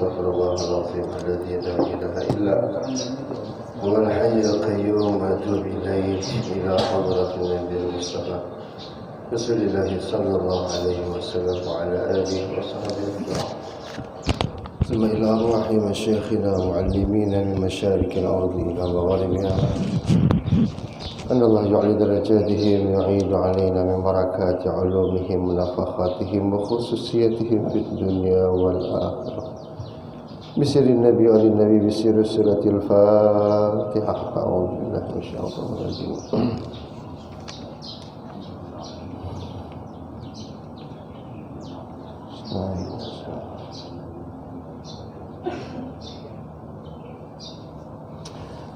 أستغفر الله العظيم الذي لا إله إلا هو الحي القيوم وأتوب إليه إلى حضرة النبي المصطفى رسول الله صلى الله عليه وسلم وعلى آله وصحبه أجمعين. ثم إلى أرواح مشايخنا ومعلمينا من مشارق الأرض إلى مغاربها أن الله يعلي درجاتهم ويعيد علينا من بركات علومهم ونفخاتهم وخصوصيتهم في الدنيا والآخرة بسر النبي وآل النبي بسر سورة الفاتحة. أعوذ بالله من الشيطان الرجيم.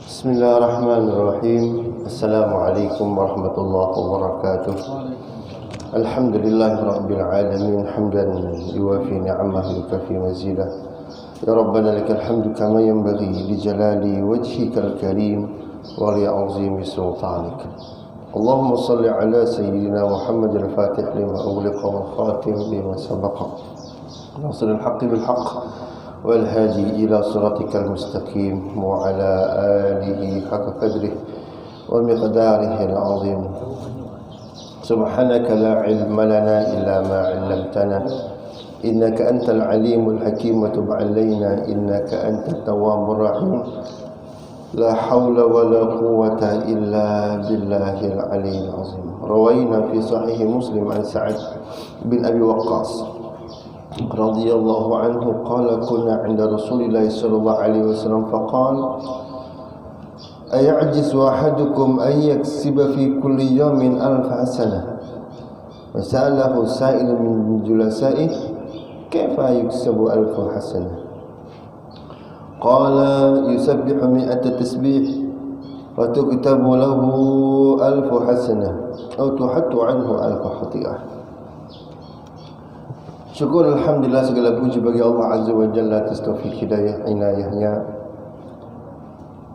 Bismillahirrahmanirrahim. Assalamualaikum warahmatullahi wabarakatuh. Alhamdulillahirabbil alamin hamdan yuwafi ni'amahu kafi mazidah. Ya Rabbana lakal hamdu kama yanbaghi li jalali wajhikal karim wa li 'azimi sultanik. Allahumma shalli ala sayyidina Muhammad al-Fatih lima ughliqa wal khatim lima sabaqa. Nasrul haqqi bil haqq والهادي إلى صراطك المستقيم وعلى آله حق قدره ومقداره العظيم. سبحانك لا علم لنا إلا ما علمتنا إنك أنت العليم الحكيم وتب علينا إنك أنت التواب الرحيم. لا حول ولا قوة إلا بالله العلي العظيم. روينا في صحيح مسلم عن سعد بن أبي وقاص رضي الله عنه قال كنا عند رسول الله صلى الله عليه وسلم فقال أيعجز أحدكم أن يكسب في كل يوم 1000 حسنة وسأله سائل من جلسائه كيف يكسب 1000 حسنة قال يسبح 100 تسبيح وتكتب له 1000 حسنة أو تحط عنه 1000 خطيئة. Syukur alhamdulillah, segala puji bagi Allah Azza wa Jalla atas taufik hidayah inayahnya.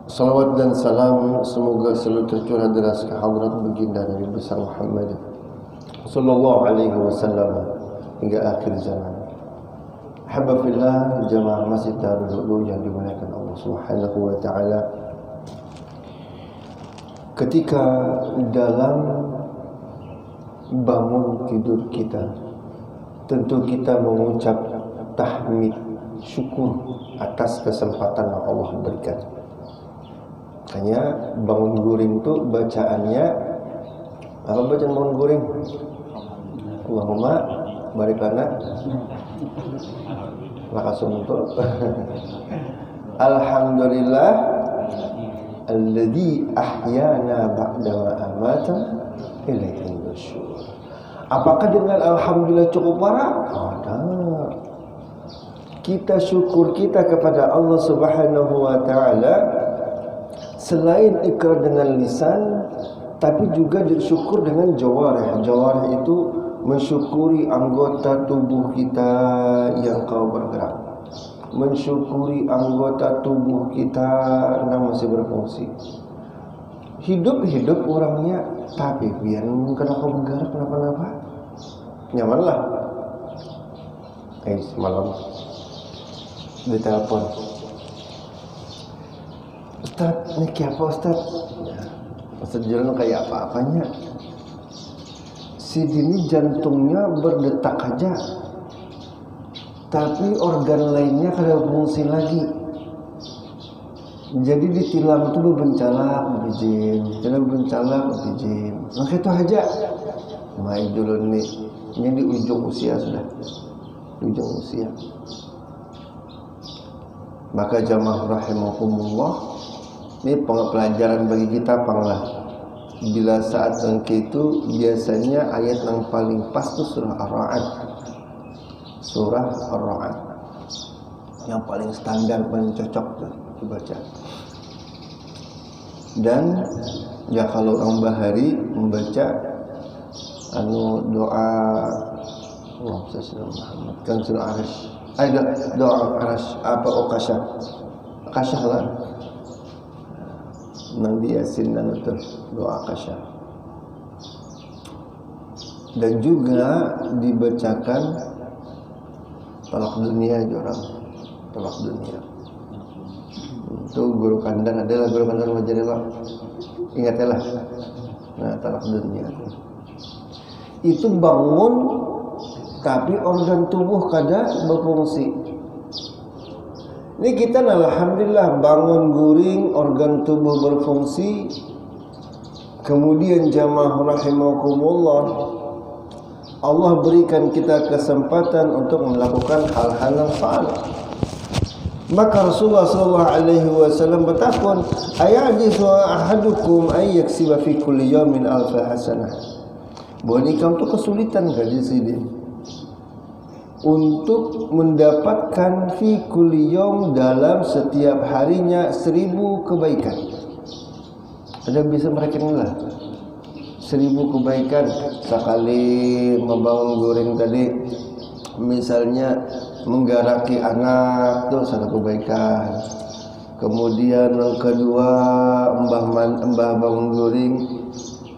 Salawat dan salam semoga selalu tercurah deras ke hadrat baginda Nabi besar Muhammad sallallahu alaihi wasallam hingga akhir zaman. Habibillah, jamaah Masjid Darul Ulu yang dimuliakan Allah Subhanahu wa taala. Ketika dalam bangun tidur kita, tentu kita mengucap tahmid, syukur atas kesempatan yang Allah berikan. Makanya bangun guring itu bacaannya apa? Bacaan bangun guring? Allahumma barik lana lakasum untuk alhamdulillah alladzi ahyana ba'da ma amata ilaihi nusyur. Apakah dengan alhamdulillah cukup para? Tidak. Kita syukur kita kepada Allah Subhanahu wa taala selain ikrar dengan lisan, tapi juga bersyukur dengan jawarih. Jawarih itu mensyukuri anggota tubuh kita yang kau bergerak. Mensyukuri anggota tubuh kita yang masih berfungsi. Hidup orangnya, tapi biar kena kau bergerak kenapa-napa nyamanlah. Semalam ditelepon, Ustaz, ini apa Ustaz? Ustaz jalan kayak apa-apanya. Si Dini jantungnya berdetak aja, tapi organ lainnya kada fungsi lagi. Jadi ditilam itu bebencalak, bebijim, jangan bebencalak, bebijim. Maka itu aja. Mai dulu nih, ini di ujung usia sudah, di ujung usia. Maka jamaah rahimakumullah, ini pelajaran bagi kita panglah. Bila saat engke itu biasanya ayat yang paling pas itu surah Ar-Ra'd. Surah Ar-Ra'd yang paling standar, paling cocok tuh dibaca. Dan ya kalau orang bahari membaca doa Allahumma shalli ala Muhammad kan surah Ar-Rasy. Ada doa Ar-Rasy apa Qasyah lah. Nabi Yasin dan itu doa Qasyah. Dan juga dibacakan talak dunia orang talak dunia. Itu guru kandang, adalah guru kandang Majalillah. Ingatlah. Nah, talak dunia. Itu bangun tapi organ tubuh kada berfungsi. Ini kita alhamdulillah bangun guring, organ tubuh berfungsi. Kemudian jamaah rahimakumullah, Allah berikan kita kesempatan untuk melakukan hal-hal yang saleh. Maka Rasulullah sallallahu alaihi wasallam bertakun, "Ayajizu ahadukum ay yaksiba fi kulli yawmin alf hasanah?" Boleh kamu tuh kesulitan enggak di sini untuk mendapatkan fi kulli yawm dalam setiap harinya 1000 kebaikan. Ada bisa merekenlah 1000 kebaikan sekali membangun guring tadi, misalnya menggaraki anak itu satu kebaikan. Kemudian yang kedua mbah bangun guring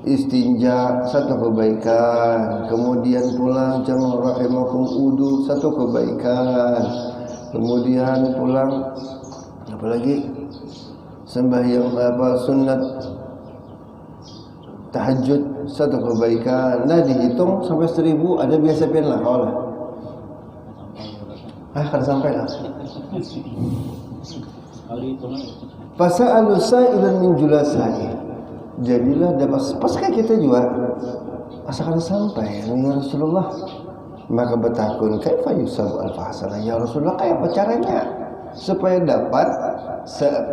istinja satu kebaikan. Kemudian pulang jamaah rahimakum udu satu kebaikan. Kemudian pulang apalagi sembahyang sunat tahajud satu kebaikan. Nah dihitung sampai 1000 ada biasa pian lah kaulah. Kan sampai lah. Fasa'alu sa'ilan min julasai. Jadilah dapat pas kayak kita juga asalkan sampai ya Rasulullah. Maka bertakun kaifa yusab al-hasanah ya Rasulullah, kayak apa caranya supaya dapat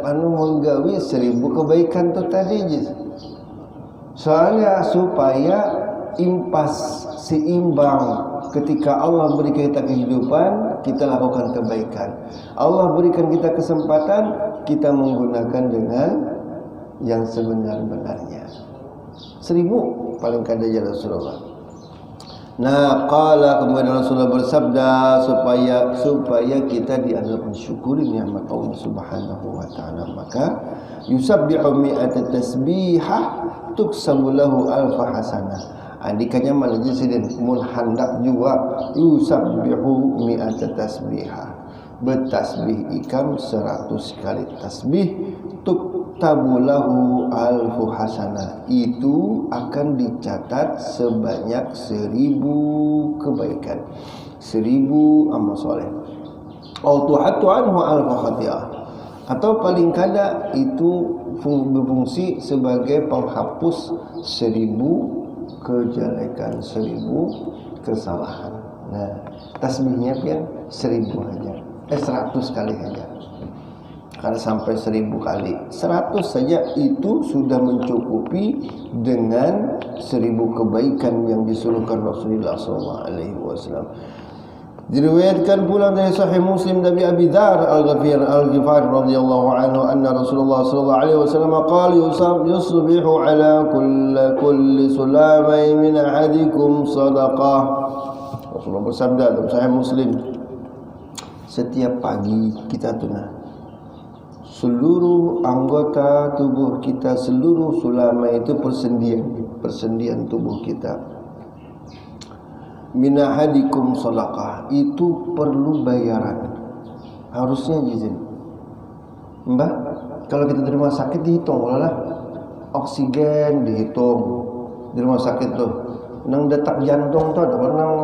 menggawi 1000 kebaikan itu tadi. Soalnya supaya impas seimbang, ketika Allah beri kita kehidupan kita lakukan kebaikan, Allah berikan kita kesempatan kita menggunakan dengan yang sebenar-benarnya. 1000 paling kada ya Rasulullah. Nah, qala kemudian Rasulullah bersabda supaya kita dianggap mensyukuri nikmat Allah Subhanahu wa taala, maka yusabbihu mi'ata tasbihah tuksabu lahu alfa hasanah. Andikanya malajidin mun hendak juga yusabbihu mi'ata tasbihah, bertasbih ikam 100 kali tasbih, tuktabulahu alfu hasanah, itu akan dicatat sebanyak 1000 kebaikan, 1000 amal soleh. Autuhatu anhu alfu khati'ah, atau paling kada itu berfungsi sebagai penghapus 1000 kejelekan, 1000 kesalahan. Nah, tasbihnya pian 1000 aja. 100 kali aja. Karena sampai 1000 kali, 100 saja itu sudah mencukupi dengan 1000 kebaikan yang disuruhkan Rasulullah SAW. Diriwayatkan pula dari Sahih Muslim dari Abi Dzar Al-Ghifari radhiyallahu anhu anna Rasulullah sallallahu alaihi wasallam qala yusbihu ala kulli sulamai min ahadikum sadaqah. Rasulullah bersabda dalam Sahih Muslim, setiap pagi kita tunah seluruh anggota tubuh kita, seluruh sulama itu persendian tubuh kita, minahadikum sadaqah, itu perlu bayaran, harusnya izin. Mbak, kalau kita di rumah sakit dihitung lah, oksigen dihitung di rumah sakit tuh, nang detak jantung tuh ada nang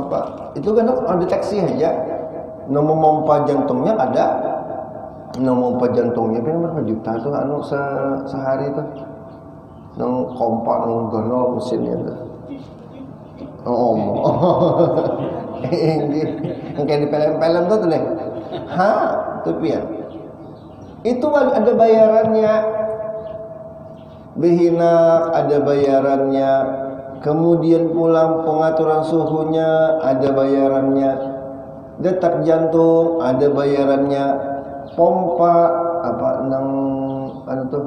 apa, itu kan deteksi aja, nang memompa jantungnya ada, nang memompa jantungnya kan berapa juta tuh anu sehari tuh, nang kompak nang gonol mesinnya tuh. Yang kayak di film-film tuh nih. Tuh pian. Itu ada bayarannya. Behinak ada bayarannya. Kemudian pulang pengaturan suhunya ada bayarannya. Detak jantung ada bayarannya. Pompa apa nang anu tuh.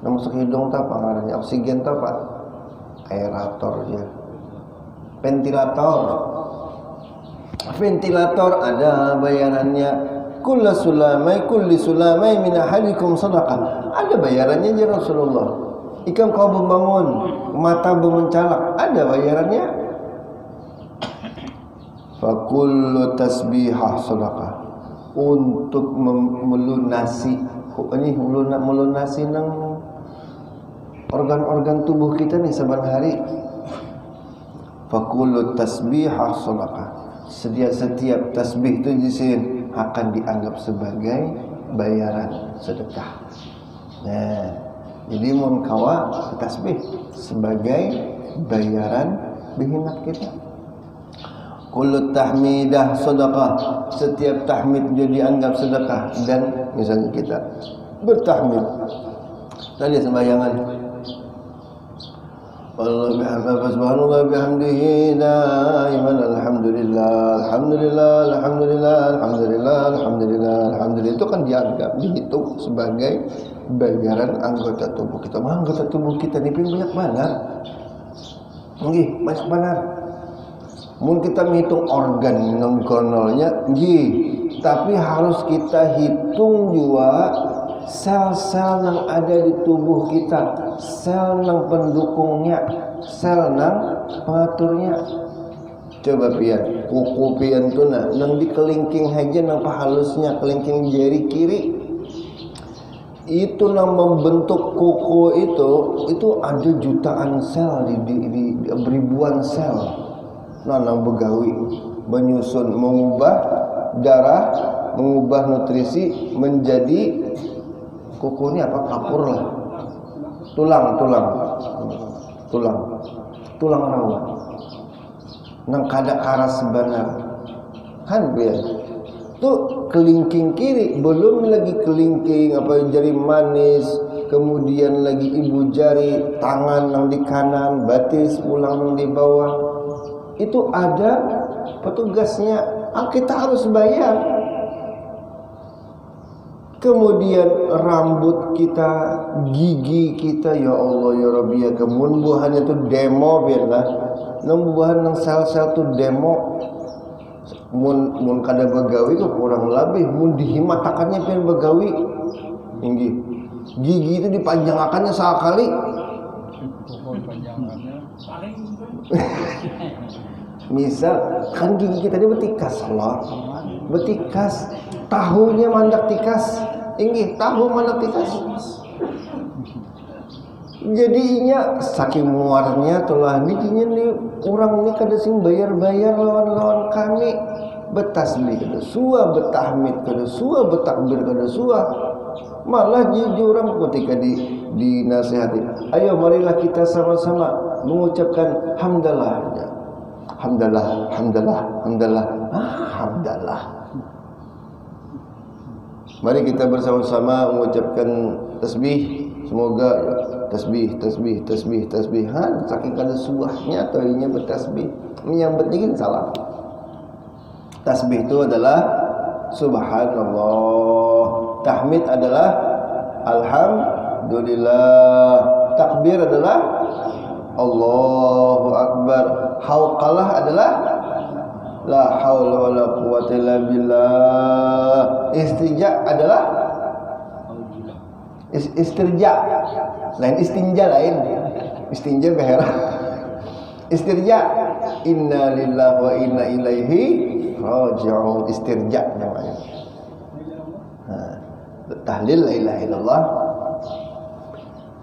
Nang masuk hidung tuh apa ngarannya? Oksigen tuh apa? Aerator ya. Ventilator ada bayarannya. Kulli sulamai min ahadikum sadaqah, ada bayarannya ya Rasulullah. Ikam kau bangun, mata bermencalak, ada bayarannya. Fakullu tasbihah sedekah. Untuk melunasi melunasi nang organ-organ tubuh kita nih saban hari. Fakullu tasbihah sedekah. Setiap tasbih itu jisin akan dianggap sebagai bayaran sedekah. Nah, jadi mun kawa tasbih sebagai bayaran bihinat kita. Kullu tahmidah sedekah. Setiap tahmid juga dianggap sedekah. Dan misalnya kita bertahmid tadi sembayangan Allah subhanahu bihamdihi daiman alhamdulillah alhamdulillah alhamdulillah alhamdulillah alhamdulillah alhamdulillah, itu kan dianggap dihitung sebagai bayaran anggota tubuh kita. Anggota tubuh kita ini banyak banget. Nggih, banyak banget. Mun kita menghitung organ nang konolnya nggih, tapi harus kita hitung juga sel-sel yang ada di tubuh kita, sel yang pendukungnya, sel yang pengaturnya. Coba pian, kuku pian tu nang di kelingking aja nang pahalusnya, kelingking jari kiri. Itu nang membentuk kuku itu ada jutaan sel di ribuan sel. Nang begawi, menyusun, mengubah darah, mengubah nutrisi menjadi kuku ini apa? Kapur lah. Tulang rawa. Nang kada karas benar. Kan biar. Tuh kelingking kiri, belum lagi kelingking apa jari manis, kemudian lagi ibu jari, tangan nang di kanan, batis ulang nang di bawah. Itu ada petugasnya. Kita harus bayar. Kemudian rambut kita, gigi kita, ya Allah ya Rabbi ya, kemun buahannya itu demo biarlah. Nang buahan nang sel-sel tu demo. Mun kada begawi kok kurang lebih, mun dihimatakannya pengen begawi. Tinggi. Gigi itu dipanjangkannya sekali. Misal kan gigi kita ini betikas Allah. Betikas. Tahunya mandak tikas. Inggih, tahu mandak tikas. Jadinya saking muarnya telah bikinnya nih orang ini kada sing bayar-bayar lawan-lawan kami. Betasbih kada suah, betahmid kada suah, betakbir kada suah. Malah jujur orang ketika dinasihati, ayo marilah kita sama-sama mengucapkan hamdalah. Hamdalah, hamdalah, hamdalah. Hamdalah. Mari kita bersama-sama mengucapkan tasbih. Semoga tasbih. Saking kada suahnya atau inya bertasbih. Menyambutnya kan salah. Tasbih itu adalah subhanallah. Tahmid adalah alhamdulillah. Takbir adalah Allahu akbar. Hauqalah adalah la haula wala quwwata illa billah. Istinja adalah istirja. Lain istinja lain. Istinja behera. Istirja inna lillahi wa inna ilaihi raji'un. Istirja namanya. Tahlil la ilaha illallah.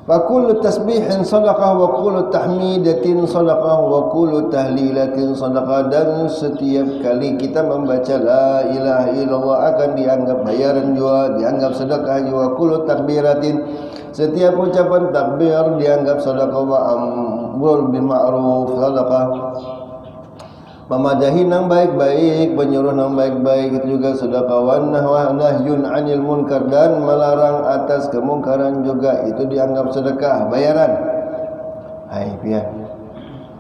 Wa kullu tasbihin sadaqah wa kullu tahmidatin sadaqah wa kullu tahlilatin sadaqah. Dan setiap kali kita membaca la ilaha illallah akan dianggap bayaran juga, dianggap sedekah juga. Kullu takbiratin, setiap ucapan takbir dianggap sedekah. Wa amrul bil ma'ruf sadaqah, memadahi nang baik-baik, menyuruh nang baik-baik itu juga sedekah. Wa nahyun 'anil munkar, dan melarang atas kemungkaran juga itu dianggap sedekah, bayaran. Hai pian.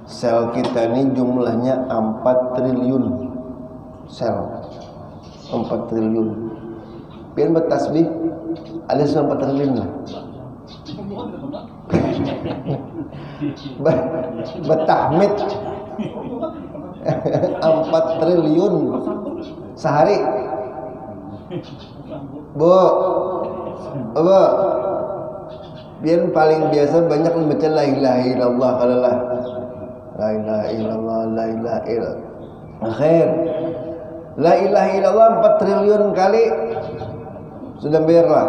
Sel kita ini jumlahnya 4 triliun sel. 4 triliun. Pian bertasbih ada 4 triliun lah. Bertahmid 4 triliun sehari. Bu, biar paling biasa banyak membaca la ilaha illallah. La ilaha illallah, la ilaha illallah. Akhir la ilaha illallah 4 triliun kali sudah biarlah.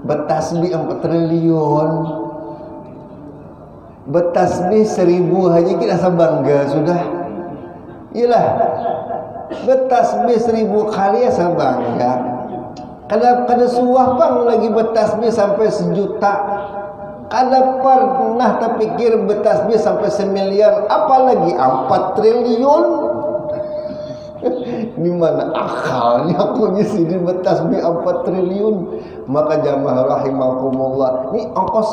Bertasbih 4 triliun, bertasbih 1000 aja kita bangga sudah. Iyalah, bertasbih 1000 kali ya bangga. Kada suah pang lagi bertasbih sampai 1.000.000. Kada pernah terpikir bertasbih sampai 1.000.000.000, apalagi 4 triliun. Di mana akalnya aku di sini bertasbih 4 triliun? Maka jamaah rahimakumullah, ini ongkos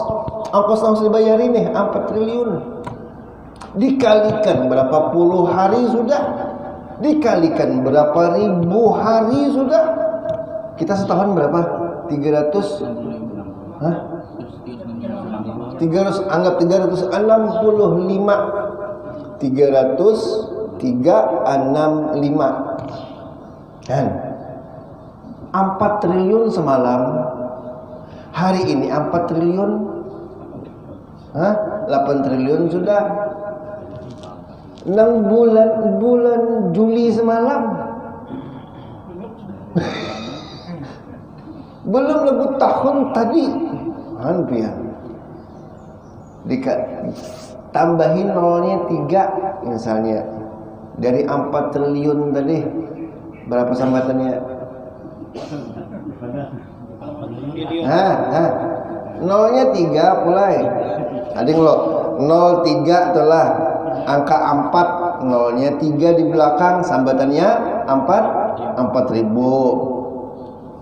harus dibayarin nih 4 triliun. Dikalikan berapa puluh hari sudah? Dikalikan berapa ribu hari sudah? Kita setahun berapa? 300? Hah? 300, anggap 365. 365 kan 4 triliun semalam. Hari ini 4 triliun, 8 triliun sudah. 6 bulan Juli semalam belum lebih tahun tadi hampir tambahin nolnya 3 misalnya. Dari 4 triliun tadi berapa sambatannya? Nolnya 3 mulai. Ada lo 03 telah angka 4, nolnya 3 di belakang, sambatannya 4.000.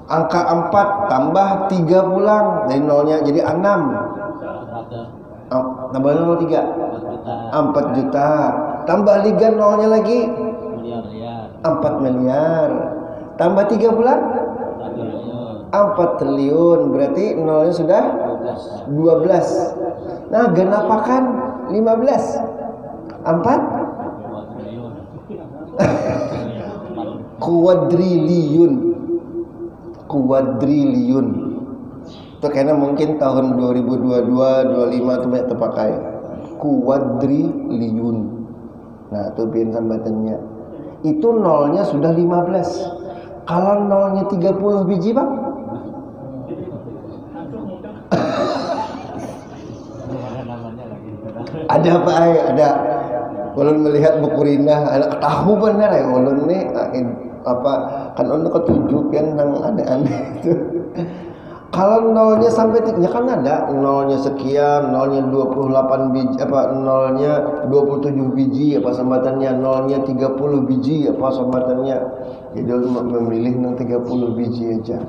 Angka 4 tambah 3 pulang dari nolnya jadi 6. Tambah 03 4 juta, tambah liga nolnya lagi 4 miliar, tambah 3 bulan 4 triliun, berarti nolnya sudah 12. Nah genapakan 15 4 kuadriliun. Itu karena mungkin tahun 2022 25 itu banyak terpakai kuadriliun. Nah itu biar sambatannya itu nolnya sudah 15. Kalau nolnya 30 biji bang ada apa ada ulun melihat buku Rina ada tahu benar ya ulun nih apa kan ulun ketujuh kan yang aneh-aneh itu. Kalau nolnya sampai ya kan ada nolnya sekian, nolnya 28 biji apa nolnya 27 biji apa sambatannya, nolnya 30 biji apa sambatannya. Jadi memilih 30 biji aja.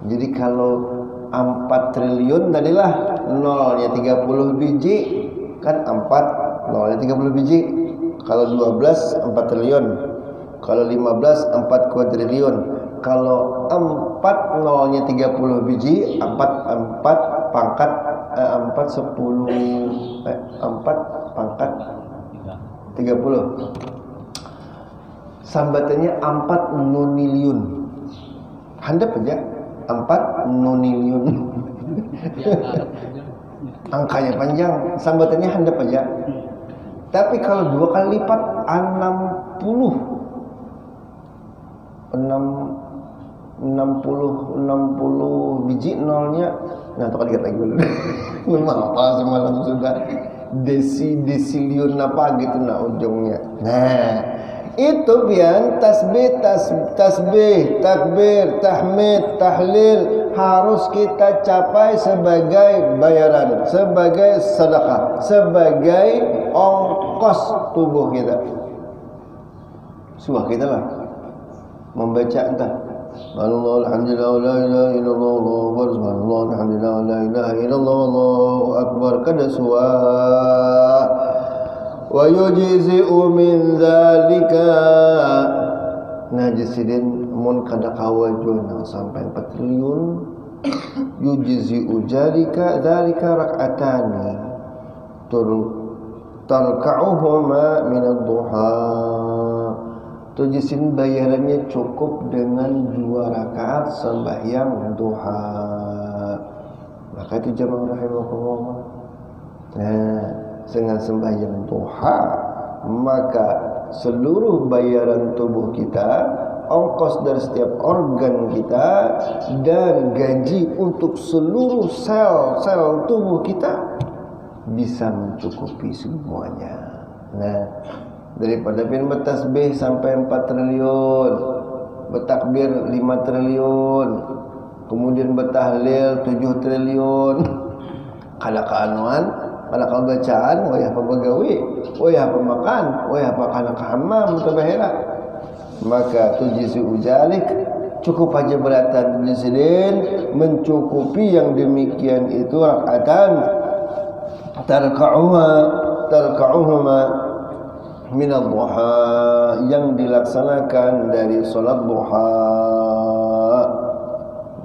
Jadi kalau 4 triliun tadilah nolnya 30 biji kan 4 nolnya 30 biji. Kalau 12 4 triliun. Kalau 15 4 kuadriliun. Kalau 4 nolnya 30 biji, 4 pangkat 4 10 4 pangkat 30. Sambatannya 4 noniliun. Handap aja 4 noniliun. Angkanya panjang, sambatannya handap aja. Tapi kalau 2 kali lipat 60 biji nolnya. Nah itu kan dikata lagi dulu. Memang apa semalam sudah desiliun apa gitu nah ujungnya. Nah itu biar tasbih, takbir, tahmid, tahlil harus kita capai sebagai bayaran, sebagai sedekah, sebagai ongkos tubuh kita. Suah kita lah membaca entah subhanallah alhamdulillah la ilaha illallah Allahu akbar subhanallah alhamdulillah la ilaha illallah Allahu akbar kada suwa wa yujzi'u min zalika najisidin mun kada kawajun sampai 4 triliun yujzi'u zalika rak'atani tarka'uhuma min ad-duha. Tujisin bayarannya cukup dengan 2 rakaat sembahyang duha. Maka itu jamaah rahimakumullah. Nah, dengan sembahyang duha, maka seluruh bayaran tubuh kita, ongkos dari setiap organ kita, dan gaji untuk seluruh sel-sel tubuh kita bisa mencukupi semuanya. Nah, daripada pin bertasbih sampai 4 triliun, bertakbir 5 triliun, kemudian bertahlil 7 triliun, kalau keanuan, kalau bacaan, wayah apa begawi, wayah apa makan, wayah apa kana ke hammam tabahira, maka tujisi ujalik, cukup aja beratan tujsidin mencukupi yang demikian itu rakaatan tarka'uhuma min ad-duha, yang dilaksanakan dari salat duha.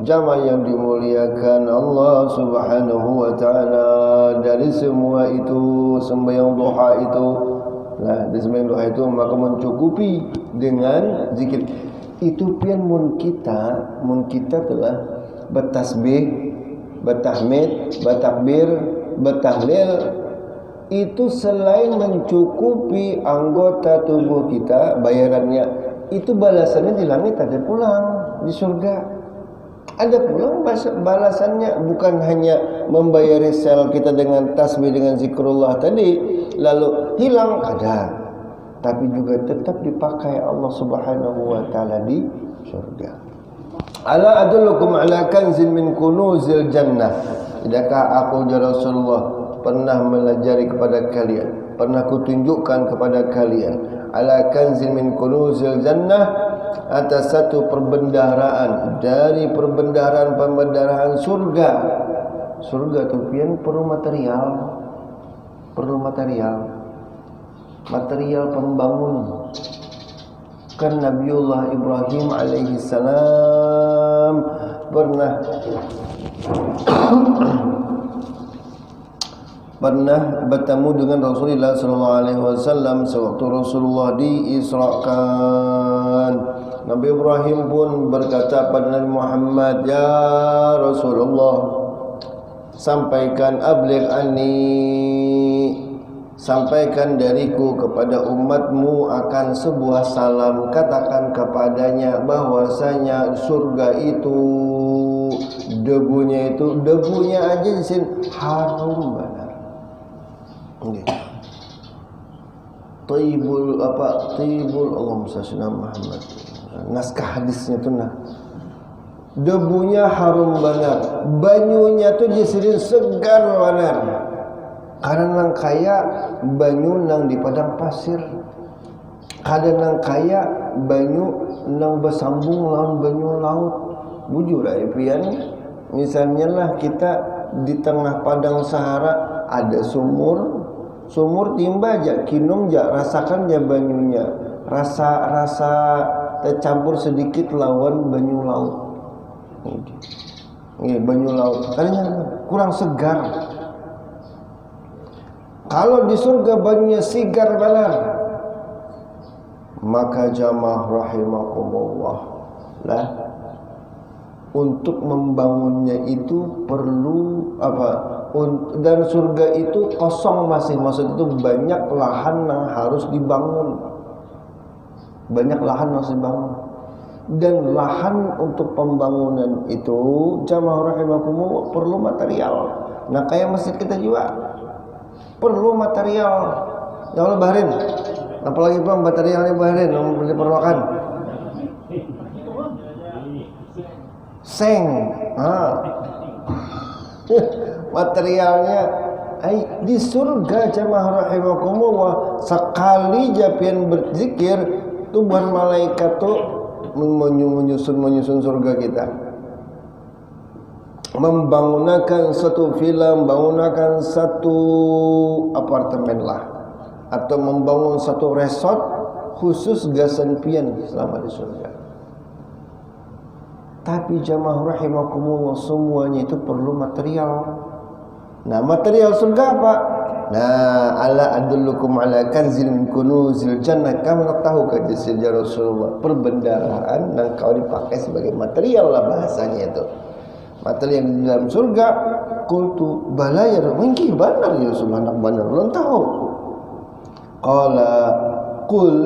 Jamaah yang dimuliakan Allah Subhanahu wa taala, dari semua itu sembahyang duha itu, nah dari sembahyang duha itu maka mencukupi dengan zikir itu. Pian mun kita telah bertasbih, bertahmid, bertakbir, bertahlil, itu selain mencukupi anggota tubuh kita bayarannya, itu balasannya di langit ada pulang, di surga ada pulang balasannya. Bukan hanya membayari sel kita dengan tasbih, dengan zikrullah tadi lalu hilang, ada, tapi juga tetap dipakai Allah Subhanahu wa taala di surga. Ala adullukum ala kanzin min kunuzil jannah, tidakkah aku ya Rasulullah pernah melajari kepada kalian, pernah kutunjukkan kepada kalian ala kanzin min kunuzil jannah, atas satu perbendaharaan dari perbendaharaan surga. Surga itu pian perlu material pembangun. Kan Nabiullah Ibrahim alaihi salam pernah bertemu dengan Rasulullah sallallahu alaihi wasallam sewaktu Rasulullah diisrakan. Nabi Ibrahim pun berkata pada Nabi Muhammad, "Ya Rasulullah, sampaikan abligh anni, sampaikan dariku kepada umatmu akan sebuah salam. Katakan kepadanya bahwasanya surga itu debunya aja di sini harum benar. Taibul Allahumma shalli Muhammad. Naskah hadisnya tuh debunya harum benar, banyunya tuh jisirin segar benar. Karena nang kaya banyu nang di padang pasir, kadang nang kaya banyu nang bersambung lawan banyu laut. Bujur pian, misalnya lah kita di tengah padang Sahara ada sumur timba aja kinung ja rasakan ja banyunya, rasa tercampur sedikit lawan banyu laut. Ini banyu laut kalinya kurang segar. Kalau di surga banyunya segar benar, maka jamaah rahimakumullah lah, untuk membangunnya itu perlu apa? Dan surga itu kosong masih, maksud itu banyak lahan yang harus dibangun, dan lahan untuk pembangunan itu jamaah rahimakumullah perlu material. Nah kayak masjid kita juga perlu material. Ya Allah Bahrain, apalagi bang materialnya Bahrain yang diperlukan seng, materialnya di surga jamaah rahimakumullah. Sekali japian berzikir tubuhan malaikat tuh menyusun surga kita, membangunakan satu film, bangunakan satu apartemen lah, atau membangun satu resort khusus gasan pian selama di surga. Tapi jamaah rahimakumullah semuanya itu perlu material. Nah material surga apa? Nah ala adullukum ala kanzil min kunuzil jannah, kamu nak tahu kajian ya Rasulullah, perbendaharaan yang kau dipakai sebagai material lah bahasanya itu. Material yang di dalam surga Qultu bala ya mungkin benar ya Rasulullah, anak benar belum tahu. Qala qul,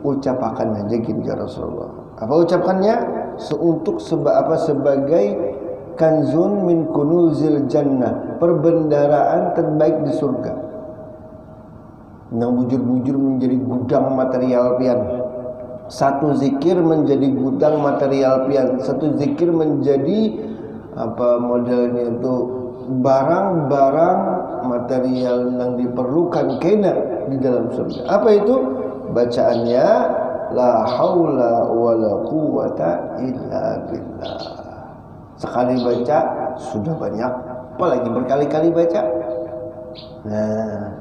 ucapakan aja gini ya Rasulullah. Apa ucapannya? Sebagai kanzun min kunuzil jannah, perbendaraan terbaik di surga. Yang bujur-bujur menjadi gudang material pian. Satu zikir menjadi gudang material pian. Satu zikir menjadi modelnya itu barang-barang material yang diperlukan kena di dalam surga. Apa itu? Bacaannya la haula wala quwata illa billah. Sekali baca sudah banyak, apalagi berkali-kali baca. Nah,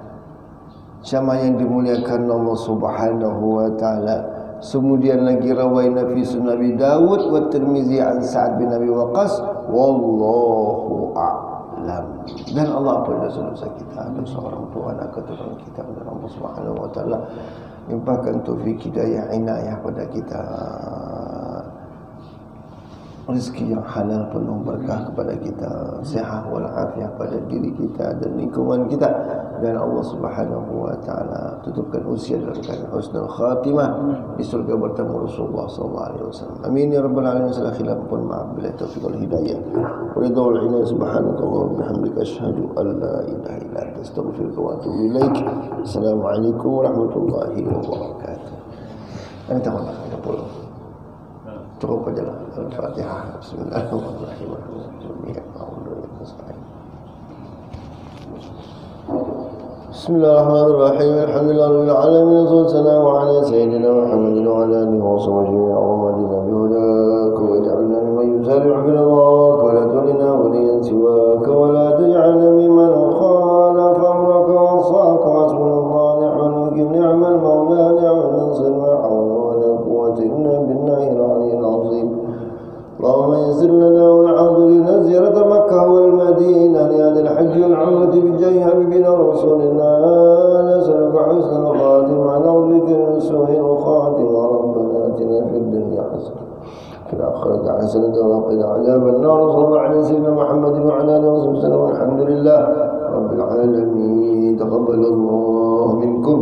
sama yang dimuliakan Allah Subhanahu wa taala. Kemudian lagi rawaina fi sunan Nabi Dawud wa Tirmizi an Sa'ad bin Abi Waqqas wallahu a'lam. Dan Allah pun dosa-dosa kita, dosa orang tua dan keturunan kita, dan Allah Subhanahu wa taala limpahkan taufik hidayah inayah pada kita, rezeki yang halal penuh berkah kepada kita, sehat walafiat pada diri kita dan lingkungan kita, dan Allah Subhanahu wa taala tutupkan usia dalam keadaan husnul khatimah di surga bertemu Rasulullah sallallahu alaihi wasallam. Amin ya rabbal alamin. Salam pun maaf bila taufiq wal hidayah. Wa ridwal inna subhanallahi wa bihamdika asyhadu an la ilaha illa anta astaghfiruka wa atubu ilaik. Assalamualaikum warahmatullahi wabarakatuh. Anta mana pulang? Cukup aja lah. Al-Fatihah. Bismillahirrahmanirrahim. Bismillahirrahmanirrahim. Alhamdulillahirabbil alamin. Wassalamu ala sayyidina Muhammadin wa ala alihi wa sahbihi wa man tabi'ahum wa ja'alna mimman yusari'u fil khairat wa la tulina waliyan siwaka wa la taj'alna mimman khalafa amraka wa sa'aka hasbunallahu wa ni'mal wakeel ni'mal mawla ni'mal nasir la hawla wa la quwwata illa billahi al-'aliyyil 'azim. اللهم يسر لنا والعوذ لنا زيارة مكة والمدينة لهذا الحج والعمرة بجاه حبيبنا رسول الله. نسألك حسن الخاتمة ونعوذ بك من سوء الخاتمة. ربنا آتنا في الدنيا حسنة في الآخرة حسنة وقنا عذاب النار. صلى الله على سيدنا محمد وعلى آله وصحبه وسلم والحمد لله رب العالمين. تقبل الله منكم.